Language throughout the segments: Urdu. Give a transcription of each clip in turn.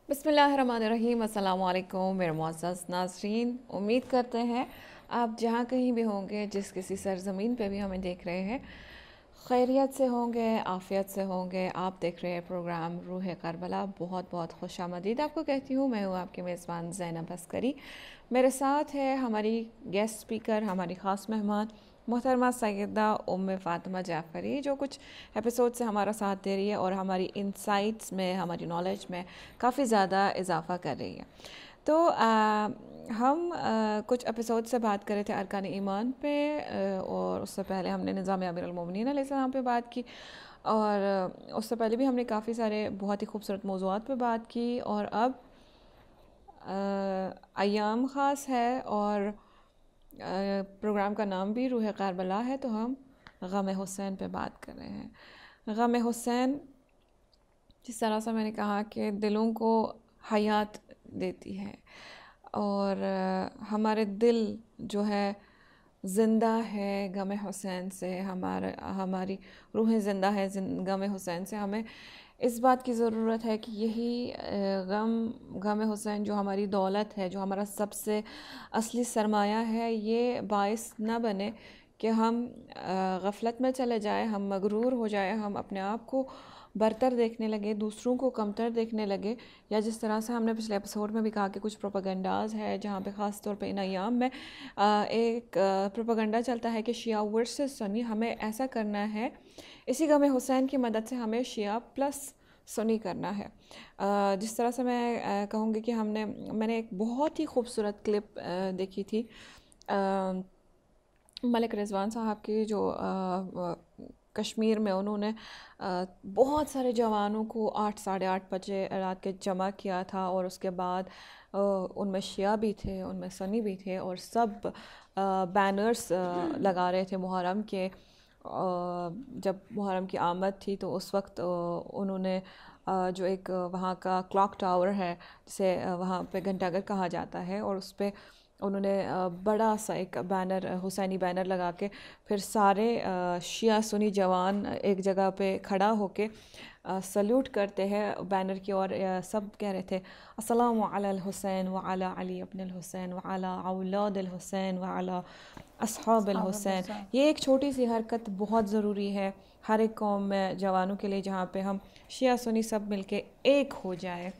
بسم اللہ الرحمن الرحیم۔ السلام علیکم میرے معزز ناظرین، امید کرتے ہیں آپ جہاں کہیں بھی ہوں گے، جس کسی سرزمین پہ بھی ہمیں دیکھ رہے ہیں، خیریت سے ہوں گے، عافیت سے ہوں گے۔ آپ دیکھ رہے ہیں پروگرام روح کربلا۔ بہت بہت خوش آمدید آپ کو کہتی ہوں۔ میں ہوں آپ کی میزبان زینب عسکری۔ میرے ساتھ ہے ہماری گیسٹ اسپیکر، ہماری خاص مہمان محترمہ سیدہ ام فاطمہ جعفری، جو کچھ ایپیسوڈ سے ہمارا ساتھ دے رہی ہے اور ہماری انسائٹس میں، ہماری نالج میں کافی زیادہ اضافہ کر رہی ہے۔ تو ہم کچھ ایپیسوڈ سے بات کر رہے تھے ارکان ایمان پہ، اور اس سے پہلے ہم نے نظام امیر المومنین علیہ السلام پہ بات کی، اور اس سے پہلے بھی ہم نے کافی سارے بہت ہی خوبصورت موضوعات پہ بات کی، اور اب ایام خاص ہے اور پروگرام کا نام بھی روح کربلا ہے، تو ہم غم حسین پہ بات کر رہے ہیں۔ غم حسین، جس طرح سے میں نے کہا کہ دلوں کو حیات دیتی ہے، اور ہمارے دل جو ہے زندہ ہے غم حسین سے، ہماری روحیں زندہ ہے غم حسین سے۔ ہمیں اس بات کی ضرورت ہے کہ یہی غم حسین جو ہماری دولت ہے، جو ہمارا سب سے اصلی سرمایہ ہے، یہ باعث نہ بنے کہ ہم غفلت میں چلے جائیں، ہم مغرور ہو جائیں، ہم اپنے آپ کو برتر دیکھنے لگے، دوسروں کو کمتر دیکھنے لگے، یا جس طرح سے ہم نے پچھلے ایپیسوڈ میں بھی کہا کہ کچھ پروپیگنڈاز ہے جہاں پہ خاص طور پہ ان ایام میں ایک پروپیگنڈا چلتا ہے کہ شیعہ ورسز سنی، ہمیں ایسا کرنا ہے، اسی غم حسین کی مدد سے ہمیں شیعہ پلس سنی کرنا ہے۔ جس طرح سے میں کہوں گی کہ میں نے ایک بہت ہی خوبصورت کلپ دیکھی تھی ملک رضوان صاحب کی، جو کشمیر میں انہوں نے بہت سارے جوانوں کو 8 ساڑھے 8 بجے رات کے جمع کیا تھا، اور اس کے بعد ان میں شیعہ بھی تھے، ان میں سنی بھی تھے، اور سب بینرز لگا رہے تھے محرم کے۔ جب محرم کی آمد تھی تو اس وقت انہوں نے جو ایک وہاں کا کلاک ٹاور ہے، جسے وہاں پہ گھنٹہ گھر کہا جاتا ہے، اور اس پہ انہوں نے بڑا سا ایک بینر، حسینی بینر لگا کے پھر سارے شیعہ سنی جوان ایک جگہ پہ کھڑا ہو کے سلیوٹ کرتے ہیں بینر کی، اور سب کہہ رہے تھے السلام علی الحسین وعلی علی ابن الحسین وعلی اولاد الحسین وعلی اصحاب الحسین۔ یہ ایک چھوٹی سی حرکت بہت ضروری ہے ہر ایک قوم میں جوانوں کے لیے، جہاں پہ ہم شیعہ سنی سب مل کے ایک ہو جائے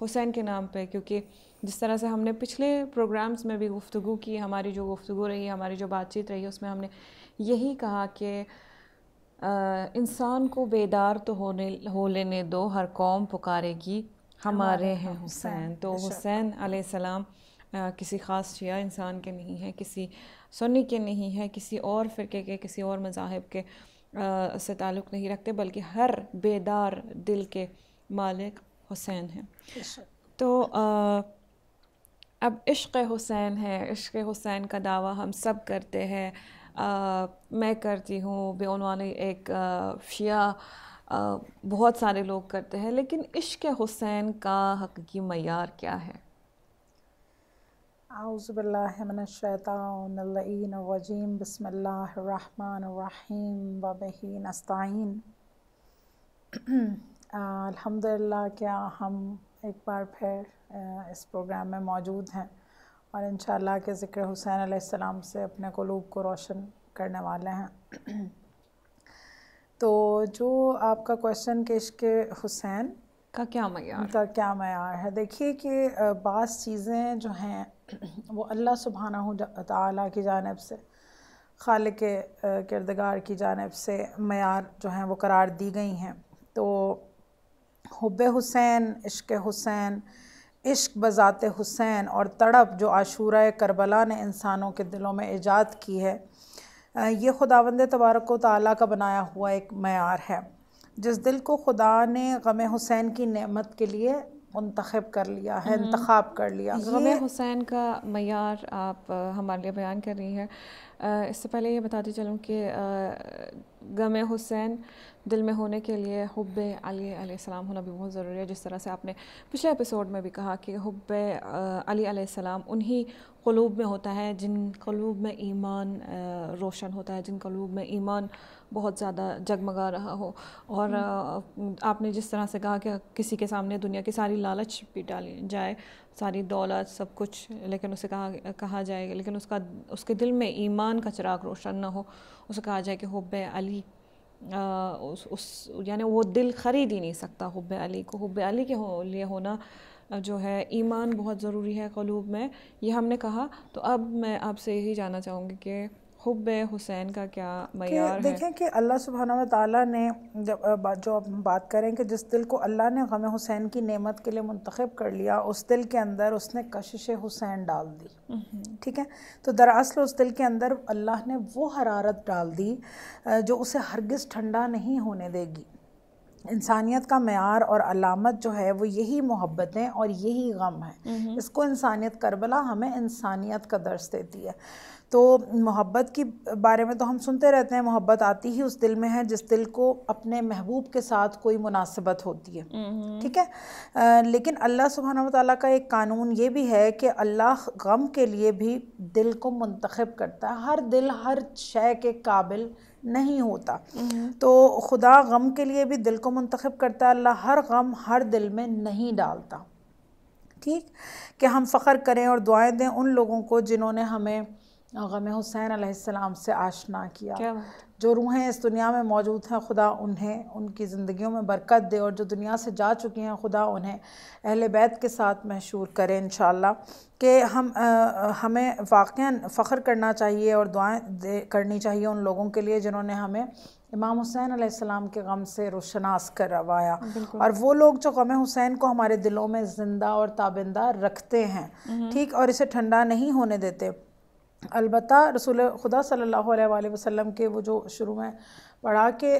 حسین کے نام پہ، کیونکہ جس طرح سے ہم نے پچھلے پروگرامز میں بھی گفتگو کی، ہماری جو گفتگو رہی، ہماری جو بات چیت رہی، اس میں ہم نے یہی کہا کہ انسان کو بیدار تو ہو لینے دو، ہر قوم پکارے گی ہمارے ہیں حسین۔ تو حسین علیہ السلام کسی خاص شیعہ انسان کے نہیں ہے، کسی سنی کے نہیں ہے، کسی اور فرقے کے، کسی اور مذاہب کے سے تعلق نہیں رکھتے، بلکہ ہر بیدار دل کے مالک حسین ہیں۔ تو اب عشق حسین ہے، عشق حسین کا دعویٰ ہم سب کرتے ہیں، میں کرتی ہوں بعنوان ایک شیعہ، بہت سارے لوگ کرتے ہیں، لیکن عشق حسین کا حقیقی معیار کیا ہے؟ اعوذ باللہ من الشیطان اللعین الرجیم، بسم اللہ الرحمن الرحیم وبہ نستعین۔ الحمدللہ کیا ہم ایک بار پھر اس پروگرام میں موجود ہیں، اور انشاءاللہ کہ ذکر حسین علیہ السلام سے اپنے قلوب کو روشن کرنے والے ہیں۔ تو جو آپ کا کویشچن کہ عشق حسین کا کیا معیار کا کیا معیار ہے، دیکھیے کہ بعض چیزیں جو ہیں وہ اللہ سبحانہ تعالیٰ کی جانب سے، خالق کردگار کی جانب سے معیار جو ہیں وہ قرار دی گئی ہیں۔ تو حب حسین، عشق حسین، عشق بذات حسین، اور تڑپ جو عاشورہ کربلا نے انسانوں کے دلوں میں ایجاد کی ہے، یہ خداوند تبارک و تعالیٰ کا بنایا ہوا ایک معیار ہے۔ جس دل کو خدا نے غم حسین کی نعمت کے لیے منتخب کر لیا ہے، انتخاب کر لیا، غم حسین کا معیار آپ ہمارے لیے بیان کر رہی ہیں۔ اس سے پہلے یہ بتاتی چلوں کہ غم حسین دل میں ہونے کے لیے حب علی علیہ السلام ہونا بھی بہت ضروری ہے. جس طرح سے آپ نے پچھلے ایپیسوڈ میں بھی کہا کہ حب علی علیہ السلام انہی قلوب میں ہوتا ہے جن قلوب میں ایمان روشن ہوتا ہے, جن قلوب میں ایمان بہت زیادہ جگمگا رہا ہو. اور آپ نے جس طرح سے کہا کہ کسی کے سامنے دنیا کی ساری لالچ بھی ڈالی جائے, ساری دولت سب کچھ, لیکن اسے کہا جائے گا لیکن اس کے دل میں ایمان کا چراغ روشن نہ ہو, اسے کہا جائے کہ حب علی یعنی وہ دل خرید ہی نہیں سکتا حب علی کو. حب علی کے لیے ہونا جو ہے ایمان بہت ضروری ہے قلوب میں, یہ ہم نے کہا. تو اب میں آپ سے یہی جاننا چاہوں گی کہ حب حسین کا کیا معیار ہے؟ دیکھیں کہ اللہ سبحانہ و تعالیٰ نے جو اب ہم بات کریں کہ جس دل کو اللہ نے غم حسین کی نعمت کے لیے منتخب کر لیا, اس دل کے اندر اس نے کشش حسین ڈال دی. ٹھیک ہے, تو دراصل اس دل کے اندر اللہ نے وہ حرارت ڈال دی جو اسے ہرگز ٹھنڈا نہیں ہونے دے گی. انسانیت کا معیار اور علامت جو ہے وہ یہی محبتیں اور یہی غم ہے. اس کو انسانیت کربلا ہمیں انسانیت کا درس دیتی ہے. تو محبت کی بارے میں تو ہم سنتے رہتے ہیں, محبت آتی ہی اس دل میں ہے جس دل کو اپنے محبوب کے ساتھ کوئی مناسبت ہوتی ہے. ٹھیک ہے, لیکن اللہ سبحانہ و تعالیٰ کا ایک قانون یہ بھی ہے کہ اللہ غم کے لیے بھی دل کو منتخب کرتا ہے. ہر دل ہر شے کے قابل نہیں ہوتا, تو خدا غم کے لیے بھی دل کو منتخب کرتا ہے. اللہ ہر غم ہر دل میں نہیں ڈالتا. ٹھیک, کہ ہم فخر کریں اور دعائیں دیں ان لوگوں کو جنہوں نے ہمیں غم حسین علیہ السلام سے آشنا کیا. جو روحیں اس دنیا میں موجود ہیں خدا انہیں ان کی زندگیوں میں برکت دے, اور جو دنیا سے جا چکی ہیں خدا انہیں اہل بیت کے ساتھ محشور کرے انشاءاللہ. کہ ہمیں واقعاً فخر کرنا چاہیے اور دعائیں کرنی چاہیے ان لوگوں کے لیے جنہوں نے ہمیں امام حسین علیہ السلام کے غم سے روشناس کروایا. اور وہ لوگ جو غم حسین کو ہمارے دلوں میں زندہ اور تابندہ رکھتے ہیں, ٹھیک, اور اسے ٹھنڈا نہیں ہونے دیتے. البتہ رسول خدا صلی اللہ علیہ وآلہ وسلم کے وہ جو شروع میں پڑھا کہ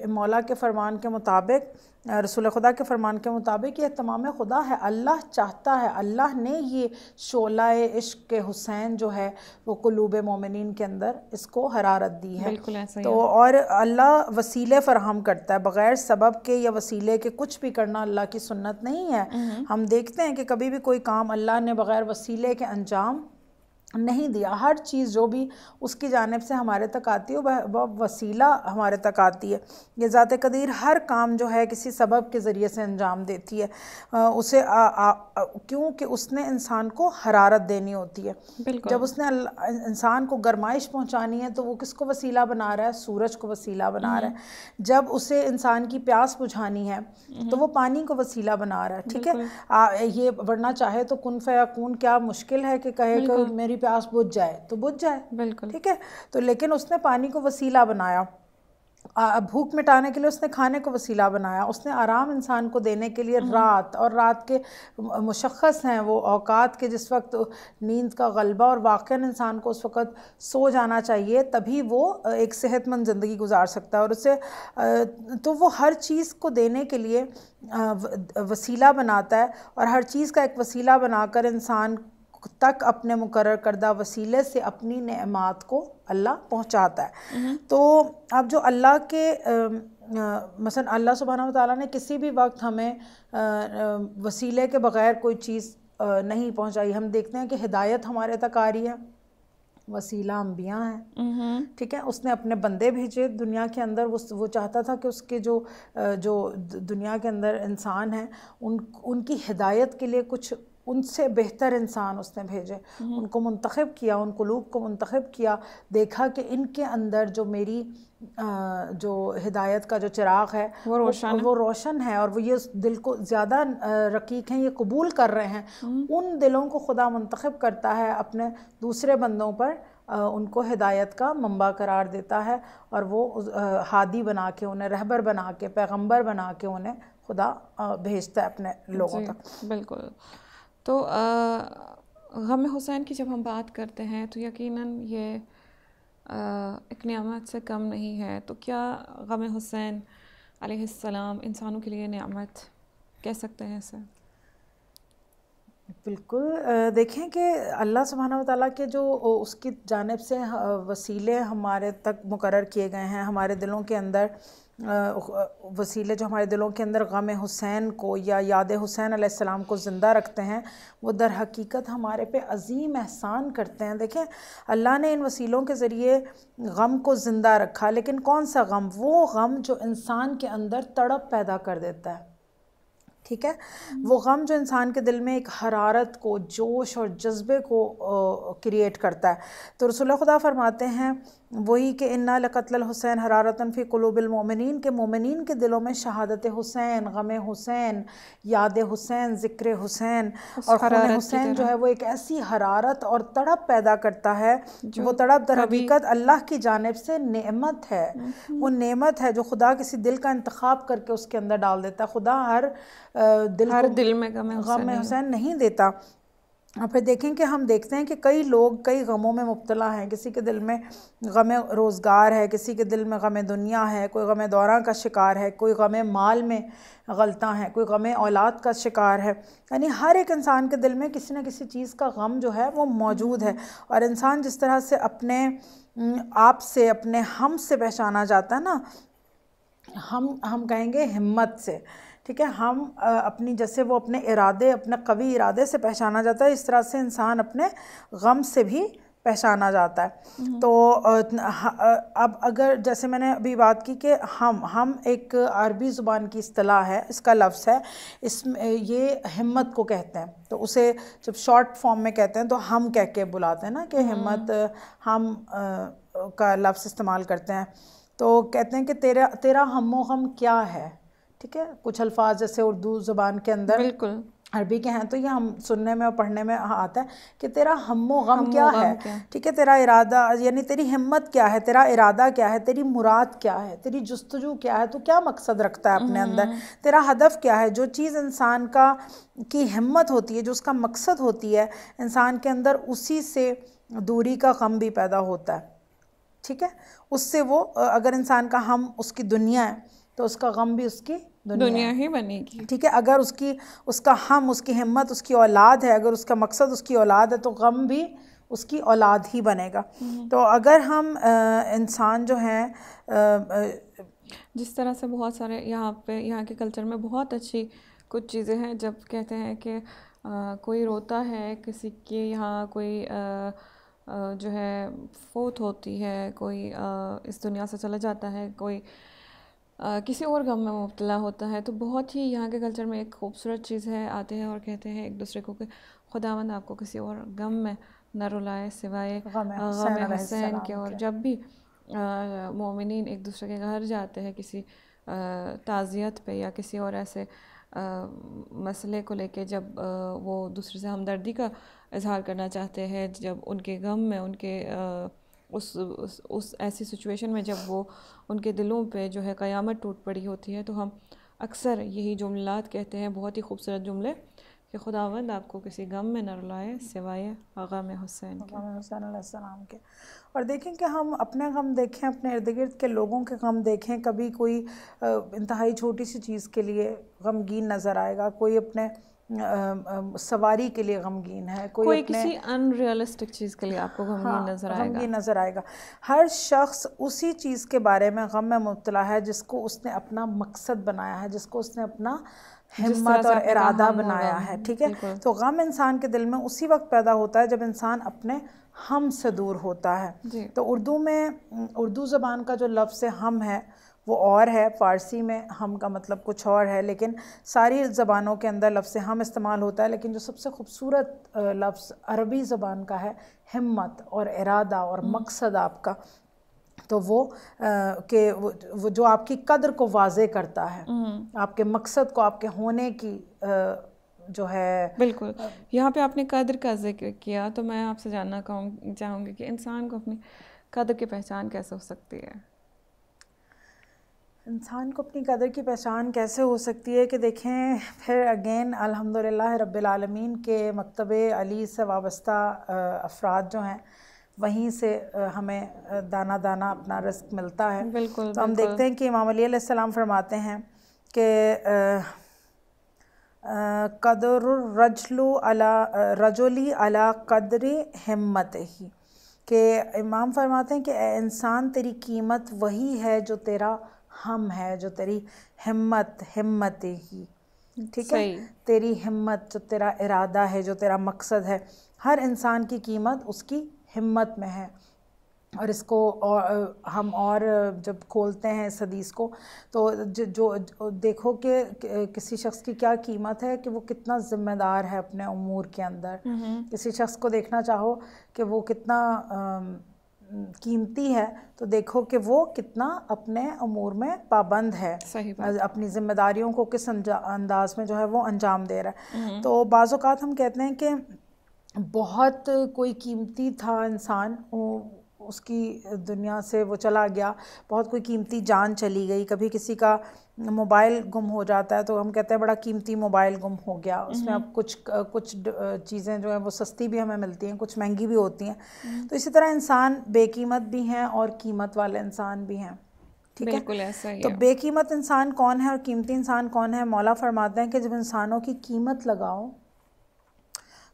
مولا کے فرمان کے مطابق, رسول خدا کے فرمان کے مطابق یہ اہتمام خدا ہے. اللہ چاہتا ہے, اللہ نے یہ شعلہ عشق کے حسین جو ہے وہ قلوب مومنین کے اندر اس کو حرارت دی ہے. تو اور اللہ وسیلے فراہم کرتا ہے, بغیر سبب کے یا وسیلے کے کچھ بھی کرنا اللہ کی سنت نہیں ہے. ہم دیکھتے ہیں کہ کبھی بھی کوئی کام اللہ نے بغیر وسیلے کے انجام نہیں دیا. ہر چیز جو بھی اس کی جانب سے ہمارے تک آتی ہے وہ وسیلہ ہمارے تک آتی ہے. یہ ذات قدیر ہر کام جو ہے کسی سبب کے ذریعے سے انجام دیتی ہے, اسے کیونکہ اس نے انسان کو حرارت دینی ہوتی ہے. جب اس نے انسان کو گرمائش پہنچانی ہے تو وہ کس کو وسیلہ بنا رہا ہے؟ سورج کو وسیلہ بنا رہا ہے. جب اسے انسان کی پیاس بجھانی ہے تو وہ پانی کو وسیلہ بنا رہا ہے. ٹھیک ہے, یہ ورنہ چاہے تو کن فیکون, کیا مشکل ہے کہ کہے کہ میری پیاس بجھ جائے تو بجھ جائے. بالکل, ٹھیک ہے, تو لیکن اس نے پانی کو وسیلہ بنایا, بھوک مٹانے کے لیے اس نے کھانے کو وسیلہ بنایا, اس نے آرام انسان کو دینے کے لیے رات, اور رات کے مشخص ہیں وہ اوقات کے جس وقت نیند کا غلبہ اور واقعاً انسان کو اس وقت سو جانا چاہیے تبھی وہ ایک صحت مند زندگی گزار سکتا ہے. اور اسے تو وہ ہر چیز کو دینے کے لیے وسیلہ بناتا ہے, اور ہر چیز کا ایک وسیلہ بنا کر انسان تک اپنے مقرر کردہ وسیلے سے اپنی نعمات کو اللہ پہنچاتا ہے. تو اب جو اللہ کے مثلا اللہ سبحانہ و تعالیٰ نے کسی بھی وقت ہمیں وسیلے کے بغیر کوئی چیز نہیں پہنچائی. ہم دیکھتے ہیں کہ ہدایت ہمارے تک آ رہی ہے, وسیلہ انبیاء ہیں. ٹھیک ہے, اس نے اپنے بندے بھیجے دنیا کے اندر. وہ چاہتا تھا کہ اس کے جو دنیا کے اندر انسان ہیں ان کی ہدایت کے لیے کچھ ان سے بہتر انسان اس نے بھیجے. ان کو منتخب کیا, ان قلوب کو منتخب کیا, دیکھا کہ ان کے اندر جو میری جو ہدایت کا جو چراغ ہے وہ روشن ہے, اور وہ یہ دل کو زیادہ رقیق ہیں, یہ قبول کر رہے ہیں. ان دلوں کو خدا منتخب کرتا ہے اپنے دوسرے بندوں پر, ان کو ہدایت کا منبع قرار دیتا ہے, اور وہ ہادی بنا کے, انہیں رہبر بنا کے, پیغمبر بنا کے انہیں خدا بھیجتا ہے اپنے لوگوں تک. بالکل. تو غم حسین کی جب ہم بات کرتے ہیں تو یقیناً یہ ایک نعمت سے کم نہیں ہے. تو کیا غم حسین علیہ السلام انسانوں کے لیے نعمت کہہ سکتے ہیں اسے؟ بالکل دیکھیں کہ اللہ سبحانہ و تعالیٰ کے جو اس کی جانب سے وسیلے ہمارے تک مقرر کیے گئے ہیں، ہمارے دلوں کے اندر وسیلے جو ہمارے دلوں کے اندر غم حسین کو یا یاد حسین علیہ السلام کو زندہ رکھتے ہیں، وہ در حقیقت ہمارے پہ عظیم احسان کرتے ہیں۔ دیکھیں اللہ نے ان وسیلوں کے ذریعے غم کو زندہ رکھا، لیکن کون سا غم؟ وہ غم جو انسان کے اندر تڑپ پیدا کر دیتا ہے، ٹھیک ہے، وہ غم جو انسان کے دل میں ایک حرارت کو، جوش اور جذبے کو کریٹ کرتا ہے۔ تو رسول اللہ خدا فرماتے ہیں وہی کہ اِنَّا لَقَتْلَ الْحُسَيْنِ حَرَارَةً فِي قُلُوبِ الْمُؤْمِنِينَ، کہ مومنین کے دلوں میں شہادت حسین، غم حسین، یاد حسین، ذکر حسین اور خون حسین جو ہے وہ ایک ایسی حرارت اور تڑپ پیدا کرتا ہے، وہ تڑپ در حقیقت اللہ کی جانب سے نعمت ہے، وہ نعمت ہے جو خدا کسی دل کا انتخاب کر کے اس کے اندر ڈال دیتا ہے۔ خدا ہر دل میں غم حسین نہیں دیتا۔ اور پھر دیکھیں کہ ہم دیکھتے ہیں کہ کئی لوگ کئی غموں میں مبتلا ہیں، کسی کے دل میں غم روزگار ہے، کسی کے دل میں غم دنیا ہے، کوئی غم دورہ کا شکار ہے، کوئی غم مال میں غلطاں ہے، کوئی غم اولاد کا شکار ہے، یعنی ہر ایک انسان کے دل میں کسی نہ کسی چیز کا غم جو ہے وہ موجود ہے۔ اور انسان جس طرح سے اپنے آپ سے، اپنے ہم سے پہچانا جاتا ہے نا، ہم کہیں گے ہمت سے، ٹھیک ہے، ہم اپنی جیسے وہ اپنے ارادے، اپنے قوی ارادے سے پہچانا جاتا ہے، اس طرح سے انسان اپنے غم سے بھی پہچانا جاتا ہے۔ تو اب اگر جیسے میں نے ابھی بات کی کہ ہم ایک عربی زبان کی اصطلاح ہے، اس کا لفظ ہے، اس میں یہ ہمت کو کہتے ہیں، تو اسے جب شارٹ فارم میں کہتے ہیں تو ہم کہہ کے بلاتے ہیں نا کہ ہمت، ہم کا لفظ استعمال کرتے ہیں، تو کہتے ہیں کہ تیرا ہم و غم کیا ہے، ٹھیک ہے، کچھ الفاظ جیسے اردو زبان کے اندر بالکل عربی کے ہیں تو یہ ہم سننے میں اور پڑھنے میں آتا ہے کہ تیرا ہم و غم کیا ہے، ٹھیک ہے، تیرا ارادہ، یعنی تیری ہمت کیا ہے، تیرا ارادہ کیا ہے، تیری مراد کیا ہے، تیری جستجو کیا ہے، تو کیا مقصد رکھتا ہے اپنے اندر، تیرا ہدف کیا ہے۔ جو چیز انسان کی ہمت ہوتی ہے، جو اس کا مقصد ہوتی ہے، انسان کے اندر اسی سے دوری کا غم بھی پیدا ہوتا ہے، ٹھیک ہے، اس سے وہ اگر انسان کا ہم اس کی دنیا ہے تو اس کا غم بھی اس کی دنیا ہی بنے گی، ٹھیک ہے، اگر اس کا ہم، اس کی ہمت اس کی اولاد ہے، اگر اس کا مقصد اس کی اولاد ہے تو غم بھی اس کی اولاد ہی بنے گا۔ تو اگر ہم انسان جو ہیں جس طرح سے بہت سارے یہاں کے کلچر میں بہت اچھی کچھ چیزیں ہیں، جب کہتے ہیں کہ کوئی روتا ہے، کسی کے یہاں کوئی جو ہے فوت ہوتی ہے، کوئی اس دنیا سے چلا جاتا ہے، کوئی کسی اور غم میں مبتلا ہوتا ہے، تو بہت ہی یہاں کے کلچر میں ایک خوبصورت چیز ہے، آتے ہیں اور کہتے ہیں ایک دوسرے کو کہ خداوند آپ کو کسی اور غم میں نہ رلائے سوائے غم حسین کے۔ اور جب بھی مومنین ایک دوسرے کے گھر جاتے ہیں کسی تعزیت پہ یا کسی اور ایسے مسئلے کو لے کے، جب وہ دوسرے سے ہمدردی کا اظہار کرنا چاہتے ہیں، جب ان کے غم میں، ان کے اس ایسی سچویشن میں جب وہ ان کے دلوں پہ جو ہے قیامت ٹوٹ پڑی ہوتی ہے، تو ہم اکثر یہی جملات کہتے ہیں، بہت ہی خوبصورت جملے، کہ خداوند آپ کو کسی غم میں نہ رلائے سوائے غم حسین کے، غم حسین علیہ السلام کے۔ اور دیکھیں کہ ہم اپنے غم دیکھیں، اپنے ارد گرد کے لوگوں کے غم دیکھیں، کبھی کوئی انتہائی چھوٹی سی چیز کے لیے غمگین نظر آئے گا، کوئی اپنے سواری کے لیے غمگین ہے، کوئی کسی ان ریئلسٹک چیز کے لیے آپ کو غمگین نظر آئے گا، غمگین نظر آئے گا۔ ہر شخص اسی چیز کے بارے میں غم میں مبتلا ہے جس کو اس نے اپنا مقصد بنایا ہے، جس کو اس نے اپنا ہمت اور ارادہ بنایا ہے، ٹھیک ہے۔ تو غم انسان کے دل میں اسی وقت پیدا ہوتا ہے جب انسان اپنے ہم سے دور ہوتا ہے۔ تو اردو زبان کا جو لفظ ہم ہے وہ اور ہے، فارسی میں ہم کا مطلب کچھ اور ہے، لیکن ساری زبانوں کے اندر لفظ ہم استعمال ہوتا ہے، لیکن جو سب سے خوبصورت لفظ عربی زبان کا ہے ہمت اور ارادہ اور مقصد آپ کا، تو وہ کہ وہ جو آپ کی قدر کو واضح کرتا ہے، آپ کے مقصد کو، آپ کے ہونے کی جو ہے۔ بالکل، یہاں پہ آپ نے قدر کا ذکر کیا، تو میں آپ سے جاننا چاہوں گی کہ انسان کو اپنی قدر کی پہچان کیسے ہو سکتی ہے؟ انسان کو اپنی قدر کی پہچان کیسے ہو سکتی ہے کہ دیکھیں، پھر اگین الحمدللہ رب العالمین کے مکتب علی سے وابستہ افراد جو ہیں، وہیں سے ہمیں دانہ دانہ اپنا رزق ملتا ہے۔ بالکل، تو ہم دیکھتے ہیں کہ امام علی علیہ السلام فرماتے ہیں کہ قدر رجلی علی قدر ہمت ہی، کہ امام فرماتے ہیں کہ اے انسان تیری قیمت وہی ہے جو تیرا ہم ہے، جو تیری ہمت ہی، ٹھیک ہے، صحیح. تیری ہمت، جو تیرا ارادہ ہے، جو تیرا مقصد ہے. ہر انسان کی قیمت اس کی ہمت میں ہے. اور اس کو ہم اور جب کھولتے ہیں اس حدیث کو تو جو دیکھو کہ کسی شخص کی کیا قیمت ہے، کہ وہ کتنا ذمہ دار ہے اپنے امور کے اندر. کسی شخص کو دیکھنا چاہو کہ وہ کتنا قیمتی ہے، تو دیکھو کہ وہ کتنا اپنے امور میں پابند ہے، صحیح بات. اپنی ذمہ داریوں کو کس انداز میں جو ہے وہ انجام دے رہا ہے. تو بعض اوقات ہم کہتے ہیں کہ بہت کوئی قیمتی تھا انسان، اس کی دنیا سے وہ چلا گیا، بہت کوئی قیمتی جان چلی گئی. کبھی کسی کا موبائل گم ہو جاتا ہے تو ہم کہتے ہیں بڑا قیمتی موبائل گم ہو گیا. اس میں اب کچھ چیزیں جو ہیں وہ سستی بھی ہمیں ملتی ہیں، کچھ مہنگی بھی ہوتی ہیں. تو اسی طرح انسان بے قیمت بھی ہیں اور قیمت والے انسان بھی ہیں. ٹھیک ہے، بالکل ایسا ہی تو ہے. بے قیمت انسان کون ہے اور قیمتی انسان کون ہے؟ مولا فرماتے ہیں کہ جب انسانوں کی قیمت لگاؤ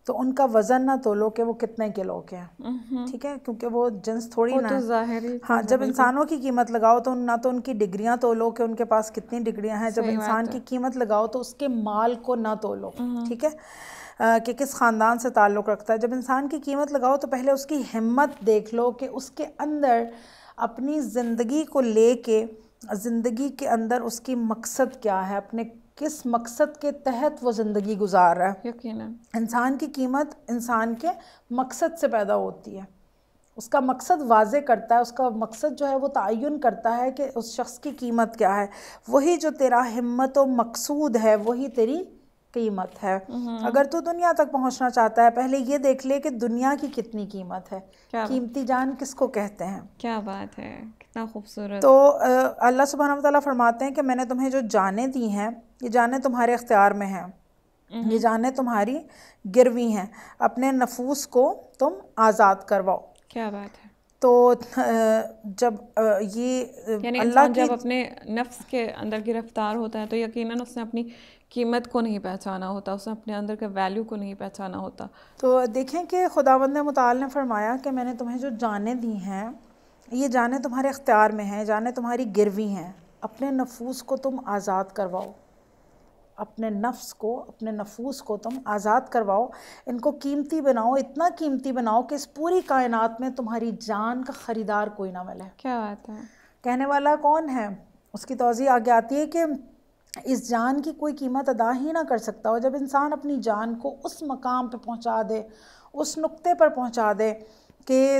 تو ان کا وزن نہ تولو کہ وہ کتنے کلو کے ہیں. ٹھیک ہے، کیونکہ وہ جنس تھوڑی وہ نہ تو ہے. ظاہری ہاں، چیز ہے. جب بالکل انسانوں کی قیمت لگاؤ تو نہ تو ان کی ڈگریاں تولو کہ ان کے پاس کتنی ڈگریاں ہیں. جب صحیح انسان بات ہے. کی قیمت لگاؤ تو اس کے مال کو نہ تولو. ٹھیک ہے، کہ کس خاندان سے تعلق رکھتا ہے. جب انسان کی قیمت لگاؤ تو پہلے اس کی ہمت دیکھ لو کہ اس کے اندر اپنی زندگی کو لے کے، زندگی کے اندر اس کی مقصد کیا ہے، اپنے کس مقصد کے تحت وہ زندگی گزار رہا ہے. یقیناً. انسان کی قیمت انسان کے مقصد سے پیدا ہوتی ہے. اس کا مقصد واضح کرتا ہے، اس کا مقصد جو ہے وہ تعین کرتا ہے کہ اس شخص کی قیمت کیا ہے. وہی جو تیرا ہمت و مقصود ہے وہی تیری قیمت ہے. اگر تو دنیا تک پہنچنا چاہتا ہے، پہلے یہ دیکھ لے کہ دنیا کی کتنی قیمت ہے. قیمتی جان کس کو کہتے ہیں؟ کیا بات ہے، کتنا خوبصورت. تو اللہ سبحانہ وتعالیٰ فرماتے ہیں کہ میں نے تمہیں جو جانیں دی ہیں، یہ جانیں تمہارے اختیار میں ہیں، یہ جانیں تمہاری گروی ہیں. اپنے نفوس کو تم آزاد کرواؤ. کیا بات ہے. تو جب یہ یعنی اللہ انسان کی، جب اپنے نفس کے اندر گرفتار ہوتا ہے تو یقیناً اس نے اپنی قیمت کو نہیں پہچانا ہوتا، اس نے اپنے اندر کے ویلیو کو نہیں پہچانا ہوتا. تو دیکھیں کہ خداوند متعال نے فرمایا کہ میں نے تمہیں جو جانیں دی ہیں، یہ جانیں تمہارے اختیار میں ہیں، جانیں تمہاری گروی ہیں. اپنے نفوس کو تم آزاد کرواؤ، اپنے نفس کو، اپنے نفوس کو تم آزاد کرواؤ. ان کو قیمتی بناؤ، اتنا قیمتی بناؤ کہ اس پوری کائنات میں تمہاری جان کا خریدار کوئی نہ ملے. کیا بات ہے. کہنے والا کون ہے؟ اس کی توضیح آگے آتی ہے کہ اس جان کی کوئی قیمت ادا ہی نہ کر سکتا ہو. جب انسان اپنی جان کو اس مقام پہ پہنچا دے، اس نقطے پر پہنچا دے کہ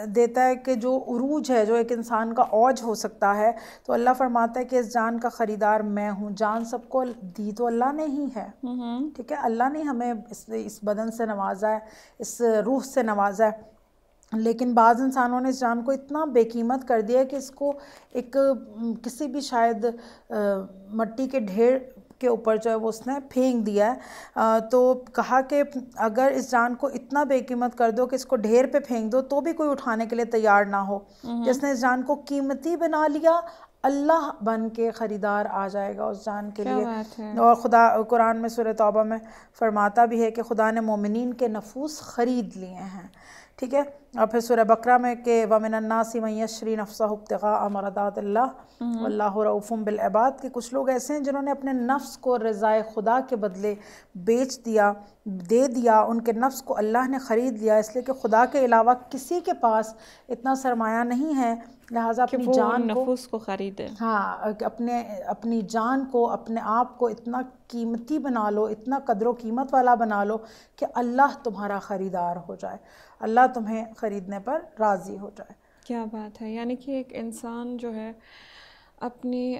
دیتا ہے کہ جو عروج ہے، جو ایک انسان کا اوج ہو سکتا ہے، تو اللہ فرماتا ہے کہ اس جان کا خریدار میں ہوں. جان سب کو دی تو اللہ نے ہی ہے. ٹھیک ہے، اللہ نے ہمیں اس بدن سے نوازا ہے، اس روح سے نوازا ہے. لیکن بعض انسانوں نے اس جان کو اتنا بے قیمت کر دیا کہ اس کو ایک کسی بھی شاید مٹی کے ڈھیر کے اوپر جو ہے وہ اس نے پھینک دیا ہے. تو کہا کہ اگر اس جان کو اتنا بے قیمت کر دو کہ اس کو ڈھیر پہ پھینک دو تو بھی کوئی اٹھانے کے لیے تیار نہ ہو. جس نے اس جان کو قیمتی بنا لیا، اللہ بن کے خریدار آ جائے گا اس جان کے لیے. اور خدا قرآن میں سورہ توبہ میں فرماتا بھی ہے کہ خدا نے مومنین کے نفوس خرید لیے ہیں. ٹھیک ہے، اور پھر سورہ بقرہ میں کہ وَمِنَ النَّاسِ مَن يَشْرِي نَفْسَهُ ابْتِغَاءَ مَرْضَاتِ اللَّهِ وَاللَّهُ رَءُوفٌ بِالْعِبَادِ، کہ کچھ لوگ ایسے ہیں جنہوں نے اپنے نفس کو رضائے خدا کے بدلے بیچ دیا، دے دیا. ان کے نفس کو اللہ نے خرید لیا، اس لیے کہ خدا کے علاوہ کسی کے پاس اتنا سرمایہ نہیں ہے، لہٰذا اپنی جان کو، نفوس کو خریدے. ہاں، اپنی جان کو، اپنے آپ کو اتنا قیمتی بنا لو، اتنا قدر و قیمت والا بنا لو کہ اللہ تمہارا خریدار ہو جائے، اللہ تمہیں خریدنے پر راضی ہو جائے. کیا بات ہے. یعنی کہ ایک انسان جو ہے اپنی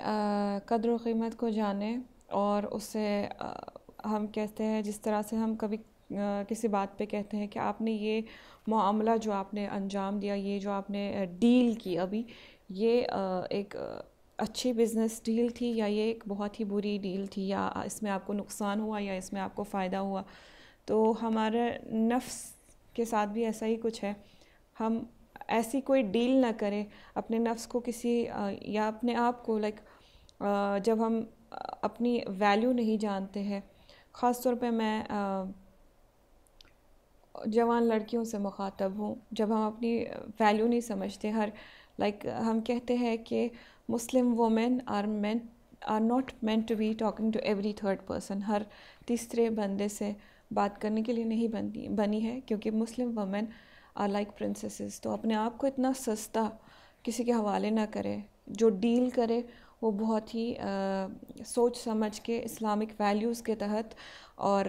قدر و قیمت کو جانے، اور اسے ہم کہتے ہیں جس طرح سے ہم کبھی کسی بات پہ کہتے ہیں کہ آپ نے یہ معاملہ جو آپ نے انجام دیا، یہ جو آپ نے ڈیل کی ابھی، یہ ایک اچھی بزنس ڈیل تھی یا یہ ایک بہت ہی بری ڈیل تھی، یا اس میں آپ کو نقصان ہوا یا اس میں آپ کو فائدہ ہوا. تو ہمارے نفس کے ساتھ بھی ایسا ہی کچھ ہے. ہم ایسی کوئی ڈیل نہ کریں اپنے نفس کو کسی یا اپنے آپ کو جب ہم اپنی ویلیو نہیں جانتے ہیں. خاص طور پہ میں جوان لڑکیوں سے مخاطب ہوں. جب ہم اپنی ویلیو نہیں سمجھتے, ہم کہتے ہیں کہ Muslim women are not meant to be talking to every third person. ہر تیسرے بندے سے بات کرنے کے لیے نہیں بنی ہے, کیونکہ مسلم وومن آر لائک پرنسیسز. تو اپنے آپ کو اتنا سستا کسی کے حوالے نہ کرے. جو ڈیل کرے وہ بہت ہی سوچ سمجھ کے اسلامک ویلیوز کے تحت, اور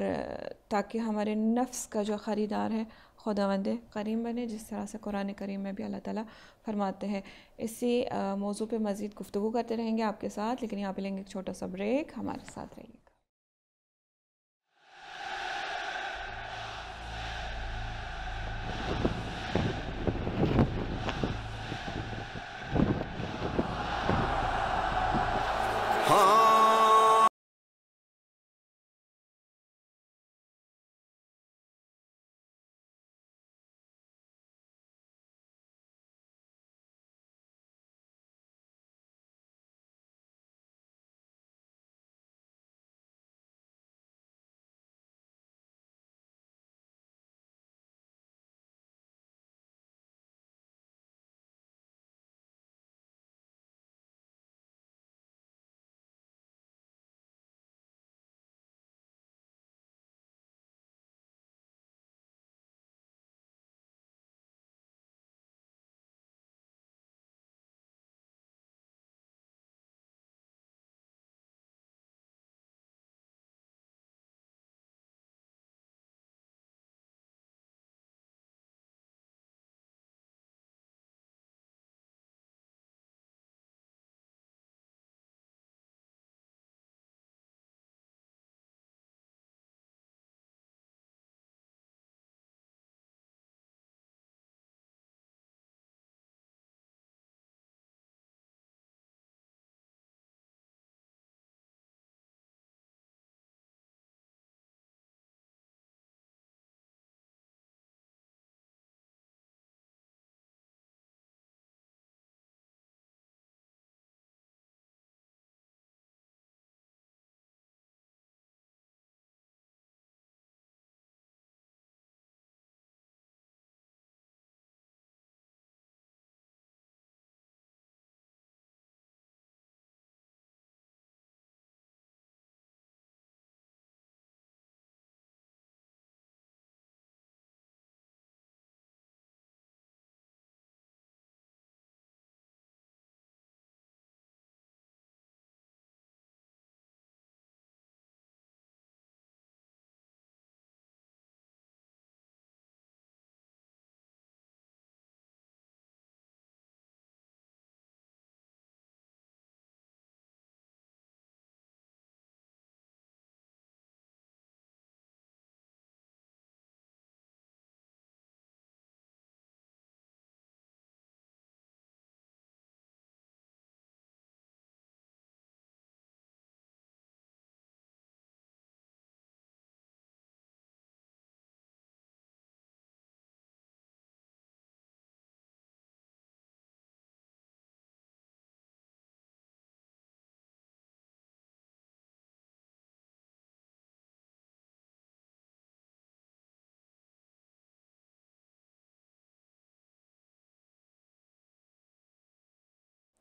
تاکہ ہمارے نفس کا جو خریدار ہے خداوند کریم بنے, جس طرح سے قرآن کریم میں بھی اللہ تعالیٰ فرماتے ہیں. اسی موضوع پہ مزید گفتگو کرتے رہیں گے آپ کے ساتھ, لیکن یہاں پہ لیں گے ایک چھوٹا سا بریک. ہمارے ساتھ رہیے.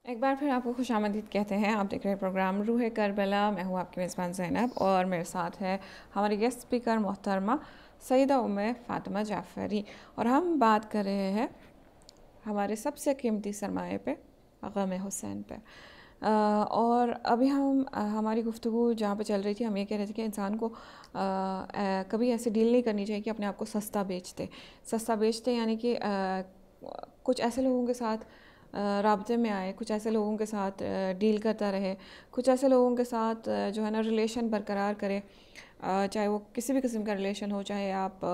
ایک بار پھر آپ کو خوش آمدید کہتے ہیں. آپ دیکھ رہے ہیں پروگرام روح کربلا. میں ہوں آپ کی میزبان زینب, اور میرے ساتھ ہے ہماری گیسٹ اسپیکر محترمہ سیدہ ام فاطمہ جعفری, اور ہم بات کر رہے ہیں ہمارے سب سے قیمتی سرمایہ پہ, غم حسین پہ. اور ابھی ہماری گفتگو جہاں پہ چل رہی تھی, ہم یہ کہہ رہے تھے کہ انسان کو کبھی ایسے ڈیل نہیں کرنی چاہیے کہ اپنے آپ کو سستا بیچتے یعنی کہ کچھ ایسے لوگوں کے ساتھ رابطے میں آئے, کچھ ایسے لوگوں کے ساتھ ڈیل کرتا رہے, کچھ ایسے لوگوں کے ساتھ جو ہے نا ریلیشن برقرار کرے, چاہے وہ کسی بھی قسم کا ریلیشن ہو, چاہے آپ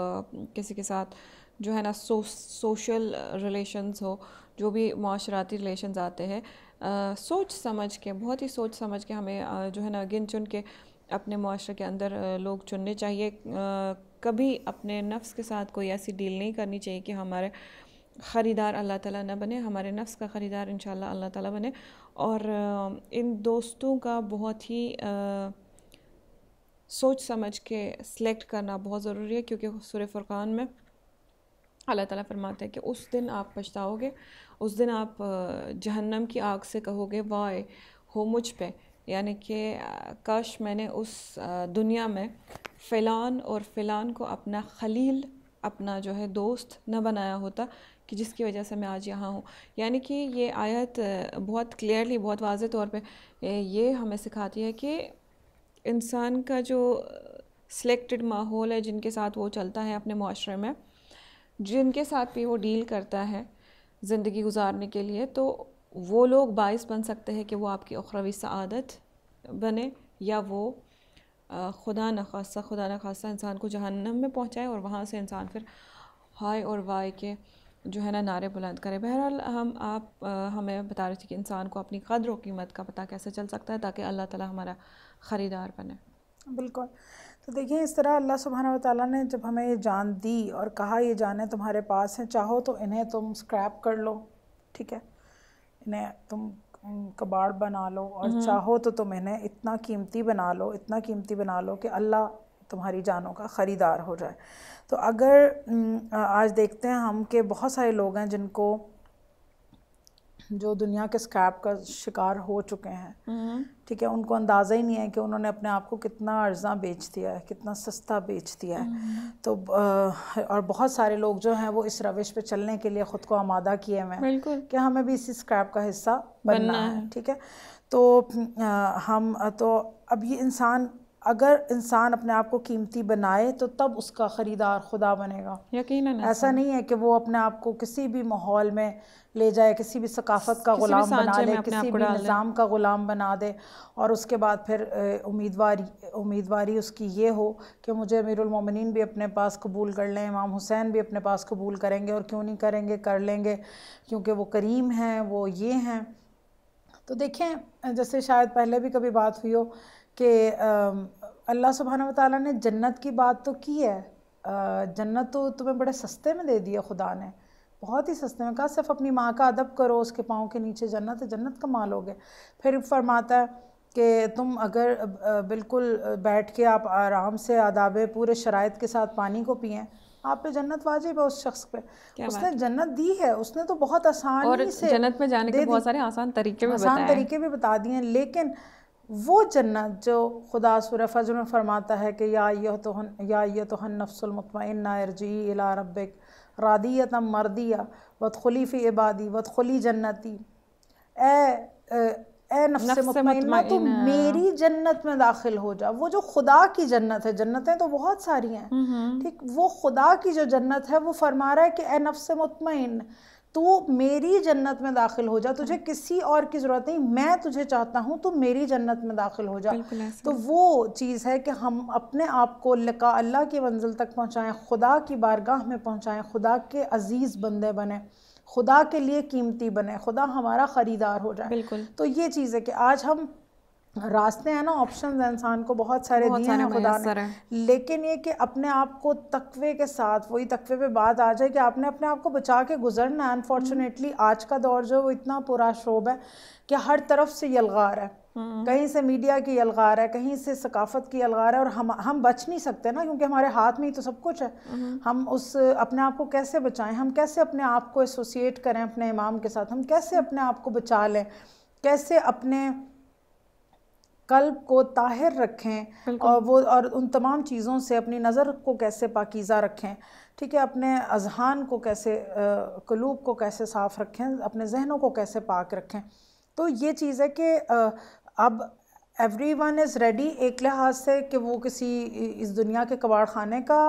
کسی کے ساتھ جو ہے نا سوشل ریلیشنز ہو, جو بھی معاشراتی ریلیشنز آتے ہیں, سوچ سمجھ کے, بہت ہی سوچ سمجھ کے ہمیں جو ہے نا گن چن کے اپنے معاشرے کے اندر لوگ چننے چاہیے. کبھی اپنے نفس کے ساتھ کوئی ایسی ڈیل نہیں کرنی چاہیے کہ خریدار اللہ تعالیٰ نہ بنے, ہمارے نفس کا خریدار انشاءاللہ اللہ تعالیٰ بنے. اور ان دوستوں کا بہت ہی سوچ سمجھ کے سلیکٹ کرنا بہت ضروری ہے, کیونکہ سورہ فرقان میں اللہ تعالیٰ فرماتے ہیں کہ اس دن آپ پچھتاؤ گے, اس دن آپ جہنم کی آگ سے کہو گے وائے ہو مجھ پہ, یعنی کہ کاش میں نے اس دنیا میں فلان اور فلان کو اپنا خلیل, اپنا جو ہے دوست نہ بنایا ہوتا, کہ جس کی وجہ سے میں آج یہاں ہوں. یعنی کہ یہ آیت بہت کلیئرلی, بہت واضح طور پہ یہ ہمیں سکھاتی ہے کہ انسان کا جو سلیکٹڈ ماحول ہے, جن کے ساتھ وہ چلتا ہے اپنے معاشرے میں, جن کے ساتھ بھی وہ ڈیل کرتا ہے زندگی گزارنے کے لیے, تو وہ لوگ باعث بن سکتے ہیں کہ وہ آپ کی اخروی سعادت بنے, یا وہ خدا نخواستہ انسان کو جہنم میں پہنچائے اور وہاں سے انسان پھر ہائے اور وائے کے جو ہے نا نعرے بلند کرے. بہرحال آپ ہمیں بتا رہے تھے کہ انسان کو اپنی قدر و قیمت کا پتہ کیسے چل سکتا ہے تاکہ اللہ تعالیٰ ہمارا خریدار بنے. بالکل. تو دیکھیں اس طرح اللہ سبحانہ و تعالیٰ نے جب ہمیں یہ جان دی اور کہا یہ جانیں تمہارے پاس ہیں, چاہو تو انہیں تم اسکریپ کر لو, ٹھیک ہے, انہیں تم کباڑ بنا لو, اور چاہو تو تم انہیں اتنا قیمتی بنا لو کہ اللہ تمہاری جانوں کا خریدار ہو جائے. تو اگر آج دیکھتے ہیں ہم کہ بہت سارے لوگ ہیں جن کو جو دنیا کے اسکریپ کا شکار ہو چکے ہیں, ٹھیک ہے, ان کو اندازہ ہی نہیں ہے کہ انہوں نے اپنے آپ کو کتنا ارزاں بیچ دیا ہے, کتنا سستا بیچ دیا ہے. تو اور بہت سارے لوگ جو ہیں وہ اس روش پہ چلنے کے لیے خود کو آمادہ کیے ہوئے ہیں کہ ہمیں بھی اسی اسکریپ کا حصہ بننا ہے, ٹھیک ہے. تو تو اب یہ اگر انسان اپنے آپ کو قیمتی بنائے تو تب اس کا خریدار خدا بنے گا. یقیناً ایسا نہیں ہے کہ وہ اپنے آپ کو کسی بھی ماحول میں لے جائے, کسی بھی ثقافت کا غلام بنا لے, کسی بھی نظام کا غلام بنا دے, اور اس کے بعد پھر امیدواری اس کی یہ ہو کہ مجھے امیر المومنین بھی اپنے پاس قبول کر لیں, امام حسین بھی اپنے پاس قبول کریں گے, اور کیوں نہیں کریں گے, کر لیں گے, کیونکہ وہ کریم ہیں, وہ یہ ہیں. تو دیکھیں جیسے شاید پہلے بھی کبھی بات ہوئی ہو کہ اللہ سبحانہ و تعالیٰ نے جنت کی بات تو کی ہے, جنت تو تمہیں بڑے سستے میں دے دیا خدا نے, بہت ہی سستے میں, کہا صرف اپنی ماں کا ادب کرو, اس کے پاؤں کے نیچے جنت ہے, جنت کما لو گے. پھر فرماتا ہے کہ تم اگر بالکل بیٹھ کے آپ آرام سے آداب پورے شرائط کے ساتھ پانی کو پئیں, آپ پہ جنت واجب ہے اس شخص پہ. اس نے جنت دی ہے, اس نے تو بہت آسانی سے جنت میں جانے کے بہت سارے آسان طریقے بھی بتا دیے ہیں, لیکن وہ جنت جو خدا سورہ فجر میں فرماتا ہے کہ یا ایتھا النفس المطمئنہ ارجعی الی ربک راضیۃ مرضیہ وادخلی فی عبادی وادخلی جنتی, اے نفس مطمئنہ تو میری جنت میں داخل ہو جا. وہ جو خدا کی جنت ہے, جنتیں تو بہت ساری ہیں, ٹھیک, وہ خدا کی جو جنت ہے وہ فرما رہا ہے کہ اے نفس مطمئن تو میری جنت میں داخل ہو جا, تجھے کسی اور کی ضرورت نہیں, میں تجھے چاہتا ہوں تو میری جنت میں داخل ہو جا. تو وہ چیز ہے کہ ہم اپنے آپ کو لقاء اللہ کی منزل تک پہنچائیں, خدا کی بارگاہ میں پہنچائیں, خدا کے عزیز بندے بنیں, خدا کے لیے قیمتی بنے, خدا ہمارا خریدار ہو جائے. تو یہ چیز ہے کہ آج ہم راستے ہیں نا, آپشنز ہیں انسان کو بہت سارے دیے ہیں خدا نے, لیکن یہ کہ اپنے آپ کو تقوی کے ساتھ, وہی تقوی پہ بات آ جائے کہ آپ نے اپنے آپ کو بچا کے گزرنا ہے. انفارچونیٹلی آج کا دور جو وہ اتنا پورا شعب ہے کہ ہر طرف سے یلغار ہے, کہیں سے میڈیا کی یلغار ہے, کہیں سے ثقافت کی یلغار ہے, اور ہم بچ نہیں سکتے نا, کیونکہ ہمارے ہاتھ میں ہی تو سب کچھ ہے. ہم اپنے آپ کو کیسے بچائیں, ہم کیسے اپنے آپ کو ایسوسیٹ کریں اپنے امام کے ساتھ, ہم کیسے اپنے آپ کو بچا لیں, کیسے اپنے قلب کو طاہر رکھیں, اور ان تمام چیزوں سے اپنی نظر کو کیسے پاکیزہ رکھیں, ٹھیک ہے, اپنے اذہان کو کیسے, قلوب کو کیسے صاف رکھیں, اپنے ذہنوں کو کیسے پاک رکھیں. تو یہ چیز ہے کہ اب ایوری ون از ریڈی ایک لحاظ سے کہ وہ کسی اس دنیا کے کباڑ خانے کا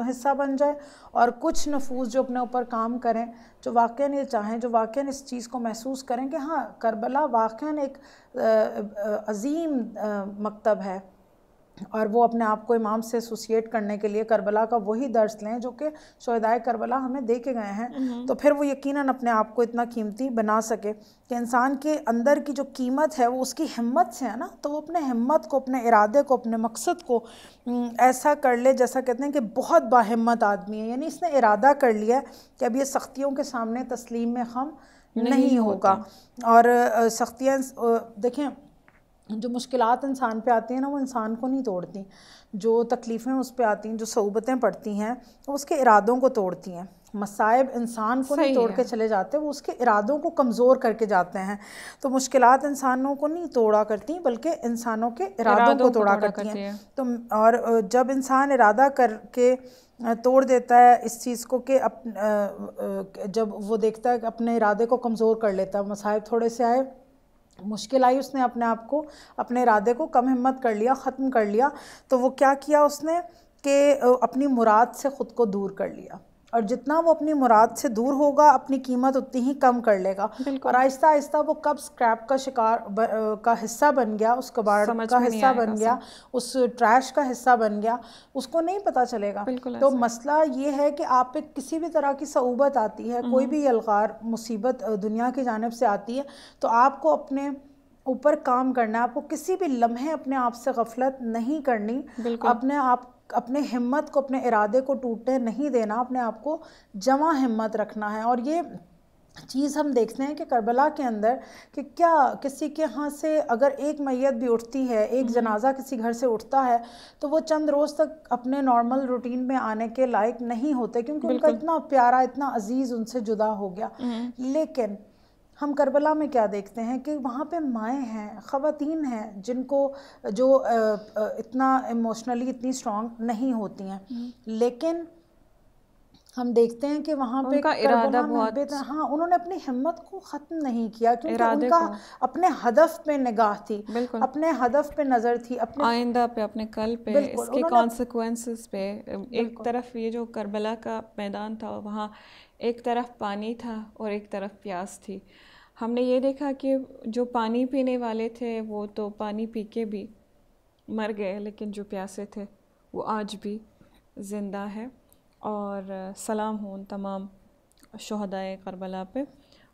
حصہ بن جائے, اور کچھ نفوس جو اپنے اوپر کام کریں, جو واقعاً یہ چاہیں, جو واقعاً اس چیز کو محسوس کریں کہ ہاں کربلا واقعاً ایک عظیم مکتب ہے, اور وہ اپنے آپ کو امام سے ایسوسیٹ کرنے کے لیے کربلا کا وہی درس لیں جو کہ شہدائے کربلا ہمیں دے کے گئے ہیں، تو پھر وہ یقیناً اپنے آپ کو اتنا قیمتی بنا سکے کہ انسان کے اندر کی جو قیمت ہے وہ اس کی ہمت سے ہے نا، تو وہ اپنے ہمت کو، اپنے ارادے کو، اپنے مقصد کو ایسا کر لے، جیسا کہتے ہیں کہ بہت باہمت آدمی ہے، یعنی اس نے ارادہ کر لیا کہ اب یہ سختیوں کے سامنے تسلیم میں خم نہیں ہوگا۔ اور سختیاں دیکھیں، جو مشکلات انسان پہ آتی ہیں نا وہ انسان کو نہیں توڑتی، جو تکلیفیں اس پہ آتی ہیں، جو صعوبتیں پڑتی ہیں وہ اس کے ارادوں کو توڑتی ہیں۔ مصائب انسان کو نہیں توڑ کے چلے جاتے، وہ اس کے ارادوں کو کمزور کر کے جاتے ہیں۔ تو مشکلات انسانوں کو نہیں توڑا کرتی بلکہ انسانوں کے ارادوں کو توڑا کرتی ہیں۔ تو اور جب انسان ارادہ کر کے توڑ دیتا ہے اس چیز کو کہ جب وہ دیکھتا ہے کہ اپنے ارادے کو کمزور کر لیتا ہے، مصائب تھوڑے سے آئے، مشکل آئی، اس نے اپنے آپ کو، اپنے ارادے کو کم ہمت کر لیا، ختم کر لیا، تو وہ کیا کیا اس نے کہ اپنی مراد سے خود کو دور کر لیا، اور جتنا وہ اپنی مراد سے دور ہوگا اپنی قیمت اتنی ہی کم کر لے گا، اور آہستہ آہستہ وہ کب سکریپ کا شکار کا حصہ بن گیا، اس کباڑ کا حصہ بن گیا، اس ٹریش کا حصہ بن گیا، اس کو نہیں پتہ چلے گا۔ تو مسئلہ یہ ہے کہ آپ پہ کسی بھی طرح کی صعوبت آتی ہے، کوئی بھی الغار مصیبت دنیا کی جانب سے آتی ہے، تو آپ کو اپنے اوپر کام کرنا ہے، آپ کو کسی بھی لمحے اپنے آپ سے غفلت نہیں کرنی، اپنے ہمت کو، اپنے ارادے کو ٹوٹنے نہیں دینا، اپنے آپ کو جمع ہمت رکھنا ہے۔ اور یہ چیز ہم دیکھتے ہیں کہ کربلا کے اندر کہ کیا کسی کے ہاں سے اگر ایک میت بھی اٹھتی ہے، ایک جنازہ کسی گھر سے اٹھتا ہے، تو وہ چند روز تک اپنے نارمل روٹین میں آنے کے لائق نہیں ہوتے، کیونکہ ان کا اتنا پیارا، اتنا عزیز ان سے جدا ہو گیا۔ لیکن ہم کربلا میں کیا دیکھتے ہیں کہ وہاں پہ مائیں ہیں، خواتین ہیں، جن کو جو اتنا ایموشنلی اتنی اسٹرانگ نہیں ہوتی ہیں، لیکن ہم دیکھتے ہیں کہ وہاں پہ کربلا میں ہاں انہوں نے اپنی ہمت کو ختم نہیں کیا، کیونکہ ان کا اپنے ہدف پہ نگاہ تھی، اپنے ہدف پہ نظر تھی، اپنے آئندہ پہ، اپنے کل پہ، اس کے کانسیکوینسز پہ۔ ایک طرف یہ جو کربلا کا میدان تھا، وہاں ایک طرف پانی تھا اور ایک طرف پیاس تھی۔ ہم نے یہ دیکھا کہ جو پانی پینے والے تھے وہ تو پانی پی کے بھی مر گئے، لیکن جو پیاسے تھے وہ آج بھی زندہ ہے۔ اور سلام ہو ان تمام شہدائے کربلا پہ،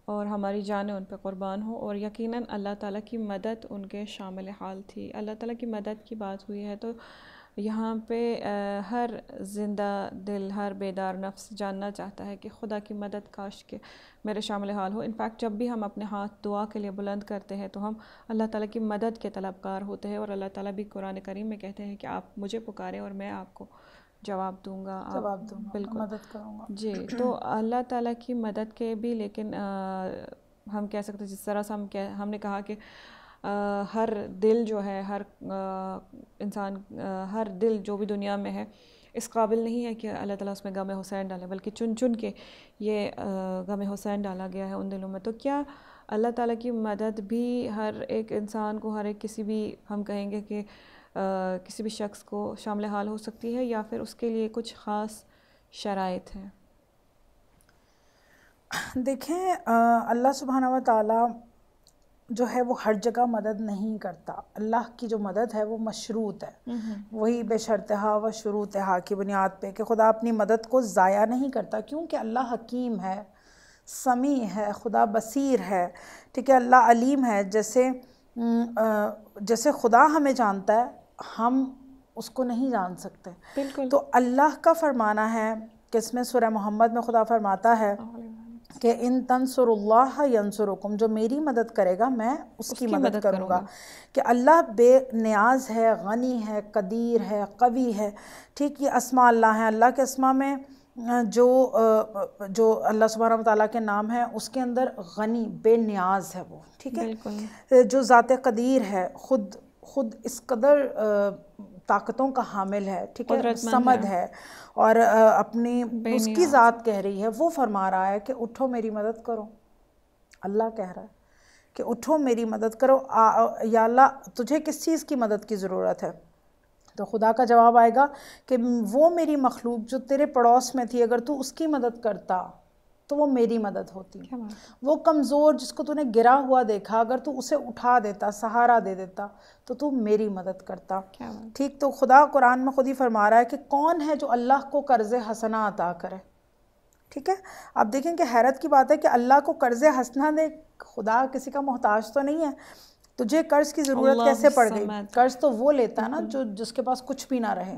اور ہماری جانیں ان پہ قربان ہو، اور یقیناً اللہ تعالیٰ کی مدد ان کے شامل حال تھی۔ اللہ تعالیٰ کی مدد کی بات ہوئی ہے تو یہاں پہ ہر زندہ دل، ہر بیدار نفس جاننا چاہتا ہے کہ خدا کی مدد کاش کہ میرے شامل حال ہو۔ انفیکٹ جب بھی ہم اپنے ہاتھ دعا کے لیے بلند کرتے ہیں تو ہم اللہ تعالیٰ کی مدد کے طلبگار ہوتے ہیں، اور اللہ تعالیٰ بھی قرآن کریم میں کہتے ہیں کہ آپ مجھے پکاریں اور میں آپ کو جواب دوں گا، بالکل مدد کروں گا۔ جی، تو اللہ تعالیٰ کی مدد کے بھی، لیکن ہم کہہ سکتے ہیں جس طرح سے ہم نے کہا کہ ہر دل جو ہے، ہر انسان، ہر دل جو بھی دنیا میں ہے اس قابل نہیں ہے کہ اللہ تعالیٰ اس میں غم حسین ڈالے، بلکہ چن چن کے یہ غم حسین ڈالا گیا ہے ان دلوں میں۔ تو کیا اللہ تعالیٰ کی مدد بھی ہر ایک انسان کو، ہر ایک کسی بھی، ہم کہیں گے کہ کسی بھی شخص کو شامل حال ہو سکتی ہے، یا پھر اس کے لیے کچھ خاص شرائط ہیں؟ دیکھیں، اللہ سبحانہ و تعالیٰ جو ہے وہ ہر جگہ مدد نہیں کرتا۔ اللہ کی جو مدد ہے وہ مشروط ہے، وہی بے شرطہا و شروطہا کی بنیاد پہ، کہ خدا اپنی مدد کو ضائع نہیں کرتا، کیونکہ اللہ حکیم ہے، سمیع ہے، خدا بصیر ہے، ٹھیک ہے، اللہ علیم ہے۔ جیسے خدا ہمیں جانتا ہے، ہم اس کو نہیں جان سکتے۔ تو اللہ کا فرمانا ہے کہ اس میں سورہ محمد میں خدا فرماتا ہے کہ ان تنصر اللہ ینصرکم، جو میری مدد کرے گا میں اس کی مدد کروں گا، کہ اللہ بے نیاز ہے، غنی ہے، قدیر ہے، قوی ہے، ٹھیک، یہ اسماء اللہ ہیں۔ اللہ کے اسماء میں جو اللہ سبحانہ وتعالیٰ کے نام ہیں اس کے اندر غنی، بے نیاز ہے وہ، ٹھیک ہے، جو ذات قدیر ہے، خود اس قدر طاقتوں کا حامل ہے، ٹھیک ہے، صمد ہے، اور اپنی اس کی ذات کہہ رہی ہے، وہ فرما رہا ہے کہ اٹھو میری مدد کرو۔ اللہ کہہ رہا ہے کہ اٹھو میری مدد کرو، یا اللہ تجھے کس چیز کی مدد کی ضرورت ہے؟ تو خدا کا جواب آئے گا کہ وہ میری مخلوق جو تیرے پڑوس میں تھی، اگر تو اس کی مدد کرتا تو وہ میری مدد ہوتی. وہ کمزور جس کو تو نے گرا ہوا دیکھا اگر تو اسے اٹھا دیتا, سہارا دے دیتا, تو میری مدد کرتا. ٹھیک, تو خدا قرآن میں خود ہی فرما رہا ہے کہ کون ہے جو اللہ کو قرض حسنہ عطا کرے. ٹھیک ہے, آپ دیکھیں کہ حیرت کی بات ہے کہ اللہ کو قرض حسنہ دے. خدا کسی کا محتاج تو نہیں ہے. تجھے قرض کی ضرورت کیسے پڑ گئی؟ قرض تو وہ لیتا ہے نا جو جس کے پاس کچھ بھی نہ رہے,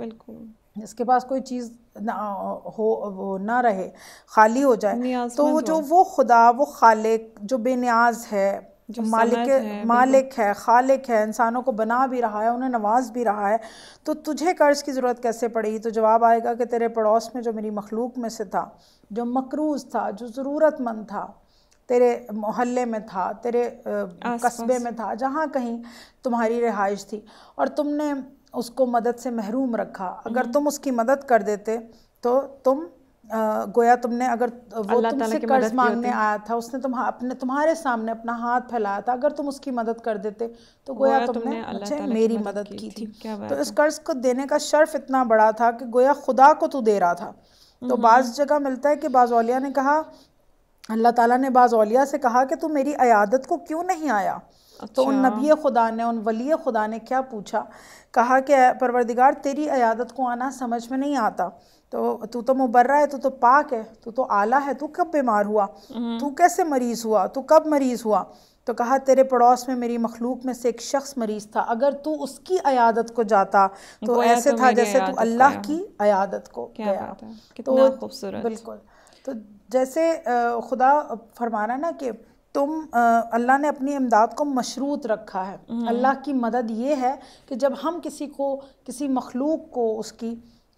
جس کے پاس کوئی چیز نہ رہے, خالی ہو جائے. تو وہ خدا, وہ خالق جو بے نیاز ہے, جو مالک ہے, خالق ہے, انسانوں کو بنا بھی رہا ہے, انہیں نواز بھی رہا ہے, تو تجھے قرض کی ضرورت کیسے پڑی؟ تو جواب آئے گا کہ تیرے پڑوس میں جو میری مخلوق میں سے تھا, جو مقروض تھا, جو ضرورت مند تھا, تیرے محلے میں تھا, تیرے قصبے میں تھا, جہاں کہیں تمہاری رہائش تھی, اور تم نے اس کو مدد سے محروم رکھا. اگر تم اس کی مدد کر دیتے تو تم گویا تم نے, اگر وہ تم سے قرض مانگنے آیا تھا, اس نے تمہارے سامنے اپنا ہاتھ پھیلایا تھا, اگر تم اس کی مدد کر دیتے تو گویا تم نے مجھے میری مدد کی تھی. تو اس قرض کو دینے کا شرف اتنا بڑا تھا کہ گویا خدا کو تو دے رہا تھا. تو بعض جگہ ملتا ہے کہ بعض اولیاء نے کہا, اللہ تعالیٰ نے بعض اولیاء سے کہا کہ تو میری عیادت کو کیوں نہیں آیا؟ تو ان نبی خدا نے, ان ولی خدا نے کیا پوچھا؟ کہا کہ پروردگار تیری عیادت کو آنا سمجھ میں نہیں آتا, تو مبرہ ہے, تو پاک ہے, تو اعلیٰ ہے, تو کب بیمار ہوا, تو کیسے مریض ہوا, تو کب مریض ہوا؟ تو کہا تیرے پڑوس میں میری مخلوق میں سے ایک شخص مریض تھا, اگر تو اس کی عیادت کو جاتا تو ایسے تھا جیسے تو اللہ کی عیادت کو گیا. کتنا خوبصورت. بالکل. تو جیسے خدا فرما رہا ہے نا کہ اللہ نے اپنی امداد کو مشروط رکھا ہے. اللہ کی مدد یہ ہے کہ جب ہم کسی مخلوق کو اس کی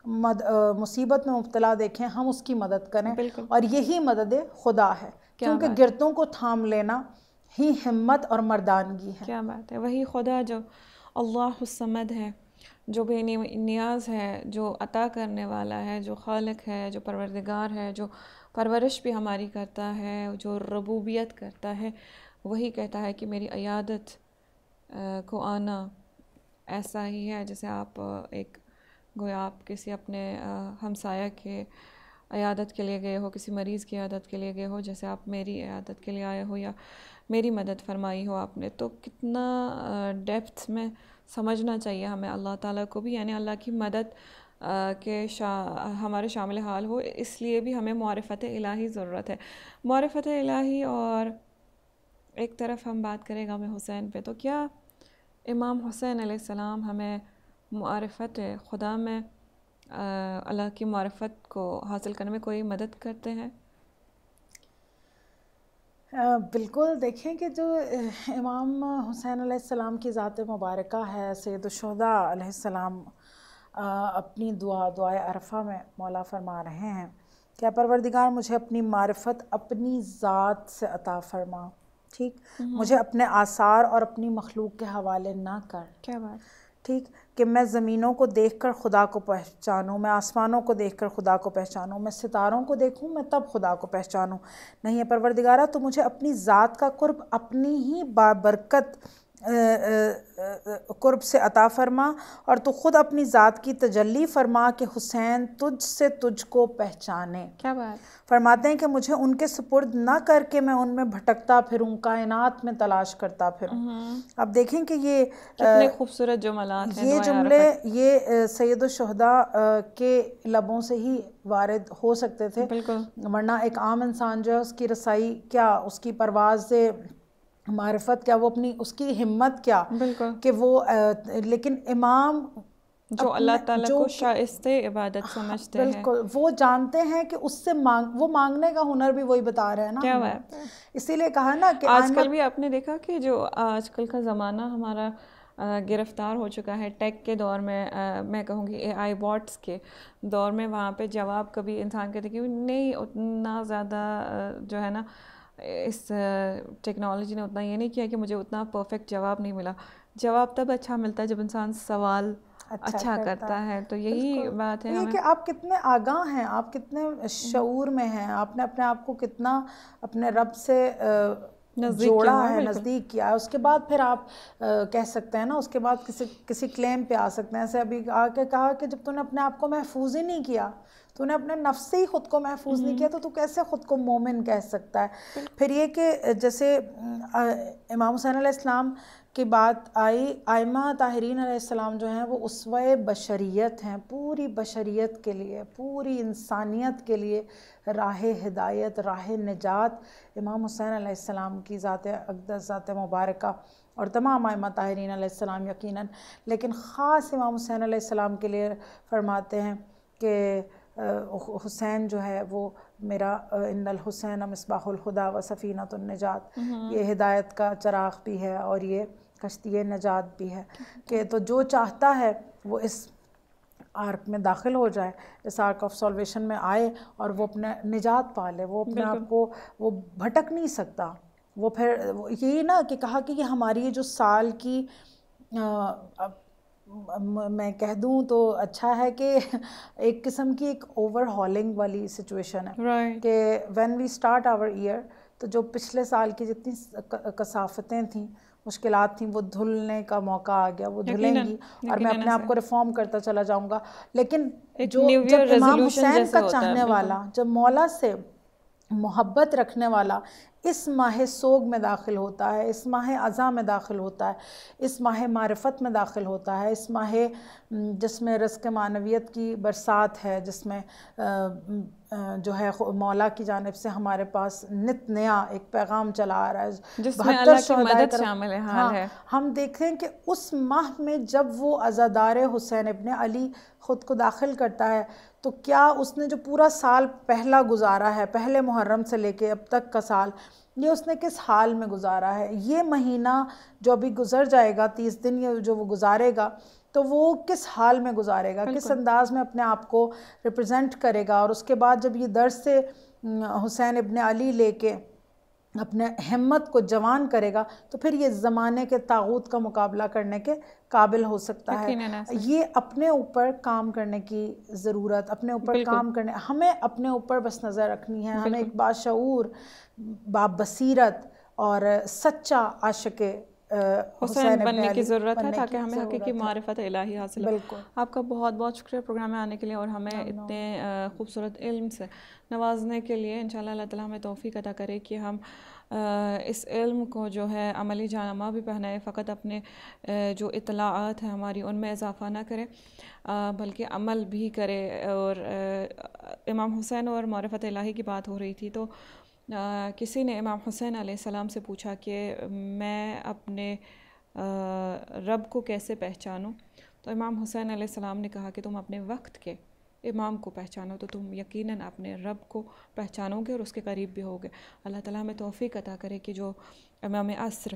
مصیبت میں مبتلا دیکھیں, ہم اس کی مدد کریں, اور یہی مدد خدا ہے, کیونکہ گرتوں کو تھام لینا ہی ہمت اور مردانگی ہے. کیا بات ہے. وہی خدا جو اللہ الصمد ہے, جو بے نیاز ہے, جو عطا کرنے والا ہے, جو خالق ہے, جو پروردگار ہے, جو پرورش بھی ہماری کرتا ہے, جو ربوبیت کرتا ہے, وہی کہتا ہے کہ میری عیادت کو آنا ایسا ہی ہے جیسے آپ گویا آپ کسی اپنے ہمسایہ کے عیادت کے لیے گئے ہو, کسی مریض کی عیادت کے لیے گئے ہو, جیسے آپ میری عیادت کے لیے آئے ہو یا میری مدد فرمائی ہو آپ نے. تو کتنا ڈیپتھ میں سمجھنا چاہیے ہمیں اللہ تعالیٰ کو بھی, یعنی اللہ کی مدد کے ہمارے شامل حال ہو. اس لیے بھی ہمیں معرفت الہی ضرورت ہے. معرفت الہی, اور ایک طرف ہم بات کریں غم حسین پہ, تو کیا امام حسین علیہ السلام ہمیں معرفت خدا میں, اللہ کی معرفت کو حاصل کرنے میں کوئی مدد کرتے ہیں؟ بالکل. دیکھیں کہ جو امام حسین علیہ السلام کی ذات مبارکہ ہے, سید الشہداء علیہ السلام اپنی دعائے عرفہ میں مولا فرما رہے ہیں کہ پروردگار مجھے اپنی معرفت اپنی ذات سے عطا فرما. ٹھیک, مجھے اپنے آثار اور اپنی مخلوق کے حوالے نہ کر. کیا بات. ٹھیک, کہ میں زمینوں کو دیکھ کر خدا کو پہچانوں, میں آسمانوں کو دیکھ کر خدا کو پہچانوں, میں ستاروں کو دیکھوں میں تب خدا کو پہچانوں. نہیں ہے پروردگارہ, تو مجھے اپنی ذات کا قرب اپنی ہی بابرکت قرب سے عطا فرما, اور تو خود اپنی ذات کی تجلی فرما کہ حسین تجھ سے تجھ کو پہچانے. کیا بات. فرماتے ہیں کہ مجھے ان کے سپرد نہ کر کے میں ان میں بھٹکتا پھروں, کائنات میں تلاش کرتا پھروں. اب دیکھیں کہ یہ کتنے خوبصورت جملات ہیں. یہ جملے یہ سید الشہداء کے لبوں سے ہی وارد ہو سکتے تھے, ورنہ ایک عام انسان جو ہے اس کی رسائی کیا, اس کی پرواز سے معرفت کیا, وہ اپنی اس کی ہمت کیا, کہ وہ لیکن امام جو اللہ تعالیٰ کو شائستہ عبادت سمجھتے ہیں, بالکل وہ جانتے ہیں کہ اس سے وہ مانگنے کا ہنر بھی وہی بتا رہے ہیں نا. کیا بات ہے. اسی لیے کہا نا کہ آج کل بھی آپ نے دیکھا کہ جو آج کل کا زمانہ ہمارا گرفتار ہو چکا ہے ٹیک کے دور میں کہوں گی اے آئی باٹس کے دور میں, وہاں پہ جواب کبھی انسان کہتے کہ نہیں اتنا زیادہ جو ہے نا اس ٹیکنالوجی نے اتنا یہ نہیں کیا کہ مجھے اتنا پرفیکٹ جواب نہیں ملا. جواب تب اچھا ملتا ہے جب انسان سوال اچھا کرتا ہے. تو یہی بات ہے کہ آپ کتنے آگاہ ہیں, آپ کتنے شعور میں ہیں, آپ نے اپنے آپ کو کتنا اپنے رب سے جوڑا ہے, نزدیک کیا ہے. اس کے بعد پھر آپ کہہ سکتے ہیں نا, اس کے بعد کسی کلیم پہ آ سکتے ہیں. ایسے ابھی آ کے کہا کہ جب تو نے اپنے آپ کو محفوظ ہی نہیں کیا تو نے اپنے نفس سے ہی خود کو محفوظ نہیں کیا تو کیسے خود کو مومن کہہ سکتا ہے؟ پھر یہ کہ جیسے امام حسین علیہ السلام کی بات آئی، ائمہ طاہرین علیہ السلام جو ہیں وہ اسوہ بشریت ہیں، پوری بشریت کے لیے، پوری انسانیت کے لیے راہ ہدایت، راہ نجات امام حسین علیہ السلام کی ذات اقدس، ذات مبارکہ، اور تمام ائمہ طاہرین علیہ السلام یقیناً، لیکن خاص امام حسین علیہ السلام کے لیے فرماتے ہیں کہ حسین جو ہے وہ میرا ان الحسین مصباح الہدی و سفینۃ النجات، یہ ہدایت کا چراغ بھی ہے اور یہ کشتی نجات بھی ہے، کہ تو جو چاہتا ہے وہ اس آرک میں داخل ہو جائے، اس آرک آف سالویشن میں آئے اور وہ اپنے نجات پا لے، وہ اپنے آپ کو وہ بھٹک نہیں سکتا۔ وہ پھر یہی نا کہ کہا کہ یہ ہماری یہ جو سال کی میں کہہ دوں تو اچھا ہے کہ ایک قسم کی ایک اوور ہالنگ والی سچویشن ہے کہ when we start our year, تو جو پچھلے سال کی جتنی کثافتیں تھیں، مشکلات تھیں، وہ دھلنے کا موقع آ گیا، وہ دھلیں گی اور میں اپنے آپ کو ریفارم کرتا چلا جاؤں گا۔ لیکن جب امام حسین کا چاہنے والا، جب مولا سے محبت رکھنے والا اس ماہ سوگ میں داخل ہوتا ہے، اس ماہ عزا میں داخل ہوتا ہے، اس ماہ معرفت میں داخل ہوتا ہے، اس ماہ جس میں رزق معنویت کی برسات ہے، جس میں جو ہے مولا کی جانب سے ہمارے پاس نت نیا ایک پیغام چلا آ رہا ہے، جس میں اللہ کی مدد شامل حال ہے۔ ہم دیکھیں کہ اس ماہ میں جب وہ عزادار حسین ابن علی خود کو داخل کرتا ہے تو کیا اس نے جو پورا سال پہلا گزارا ہے، پہلے محرم سے لے کے اب تک کا سال، یہ اس نے کس حال میں گزارا ہے؟ یہ مہینہ جو ابھی گزر جائے گا، 30 دن جو وہ گزارے گا، تو وہ کس حال میں گزارے گا، کس انداز میں اپنے آپ کو ریپرزینٹ کرے گا؟ اور اس کے بعد جب یہ درس سے حسین ابن علی لے کے اپنے ہمت کو جوان کرے گا تو پھر یہ زمانے کے طاغوت کا مقابلہ کرنے کے قابل ہو سکتا ہے۔ یہ اپنے اوپر کام کرنے کی ضرورت، اپنے اوپر کام کرنے، ہمیں اپنے اوپر بس نظر رکھنی ہے، ہمیں ایک باشعور، بابصیرت اور سچا عاشق حسین بننے کی ضرورت ہے تاکہ ہمیں حقیقی معرفت الہی حاصل ہو۔ آپ کا بہت بہت شکریہ پروگرام میں آنے کے لیے اور ہمیں اتنے خوبصورت علم سے نوازنے کے لیے۔ انشاءاللہ اللہ تعالیٰ ہمیں توفیق عطا کرے کہ ہم اس علم کو جو ہے عملی جامہ بھی پہنائے، فقط اپنے جو اطلاعات ہیں ہماری ان میں اضافہ نہ کرے بلکہ عمل بھی کرے۔ اور امام حسین اور معرفت الہی کی بات ہو رہی تھی تو کسی نے امام حسین علیہ السلام سے پوچھا کہ میں اپنے رب کو کیسے پہچانوں؟ تو امام حسین علیہ السلام نے کہا کہ تم اپنے وقت کے امام کو پہچانو تو تم یقیناً اپنے رب کو پہچانو گے اور اس کے قریب بھی ہوگے۔ اللہ تعالیٰ ہمیں توفیق عطا کرے کہ جو امام عصر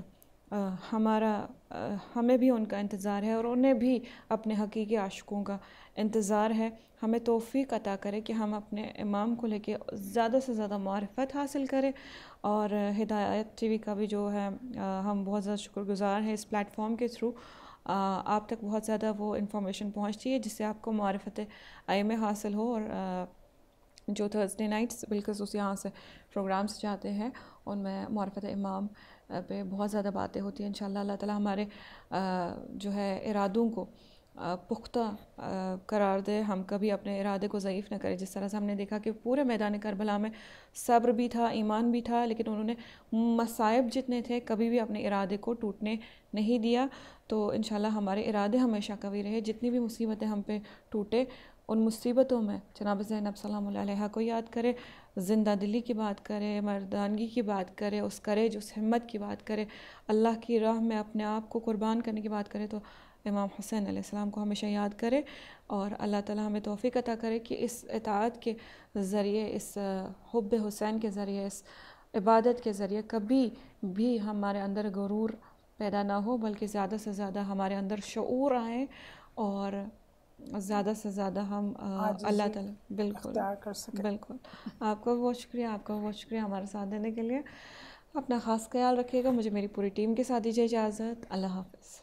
ہمیں بھی ان کا انتظار ہے اور انہیں بھی اپنے حقیقی عاشقوں کا انتظار ہے، ہمیں توفیق عطا کرے کہ ہم اپنے امام کو لے کے زیادہ سے زیادہ معرفت حاصل کریں۔ اور ہدایت ٹی وی کا بھی جو ہے ہم بہت زیادہ شکر گزار ہیں، اس پلیٹ فارم کے تھرو آپ تک بہت زیادہ وہ انفارمیشن پہنچتی ہے جس سے آپ کو معرفت ائمہ حاصل ہو۔ اور جو تھرسڈے نائٹس بالخصوص یہاں سے پروگرامس جاتے ہیں ان میں معرفت امام پہ بہت زیادہ باتیں ہوتی ہیں۔ انشاءاللہ اللہ تعالیٰ ہمارے جو ہے ارادوں کو پختہ قرار دے، ہم کبھی اپنے ارادے کو ضعیف نہ کریں۔ جس طرح سے ہم نے دیکھا کہ پورے میدان کربلا میں صبر بھی تھا، ایمان بھی تھا، لیکن انہوں نے مصائب جتنے تھے کبھی بھی اپنے ارادے کو ٹوٹنے نہیں دیا۔ تو انشاءاللہ ہمارے ارادے ہمیشہ قوی رہے، جتنی بھی مصیبتیں ہم پہ ٹوٹے ان مصیبتوں میں جناب زینب سلام اللہ علیہ کو یاد کرے، زندہ دلی کی بات کرے، مردانگی کی بات کرے، اس کریج، اس ہمت کی بات کرے، اللہ کی راہ میں اپنے آپ کو قربان کرنے کی بات کرے، تو امام حسین علیہ السلام کو ہمیشہ یاد کرے۔ اور اللہ تعالیٰ ہمیں توفیق عطا کرے کہ اس اطاعت کے ذریعے، اس حب حسین کے ذریعے، اس عبادت کے ذریعے کبھی بھی ہمارے اندر غرور پیدا نہ ہو، بلکہ زیادہ سے زیادہ ہمارے اندر شعور آئے اور زیادہ سے زیادہ ہم اللہ تعالیٰ بالکل بالکل۔ آپ کا بہت شکریہ، آپ کا بہت شکریہ ہمارے ساتھ دینے کے لیے۔ اپنا خاص خیال رکھیے گا۔ مجھے میری پوری ٹیم کے ساتھ دیجیے اجازت۔ اللہ حافظ۔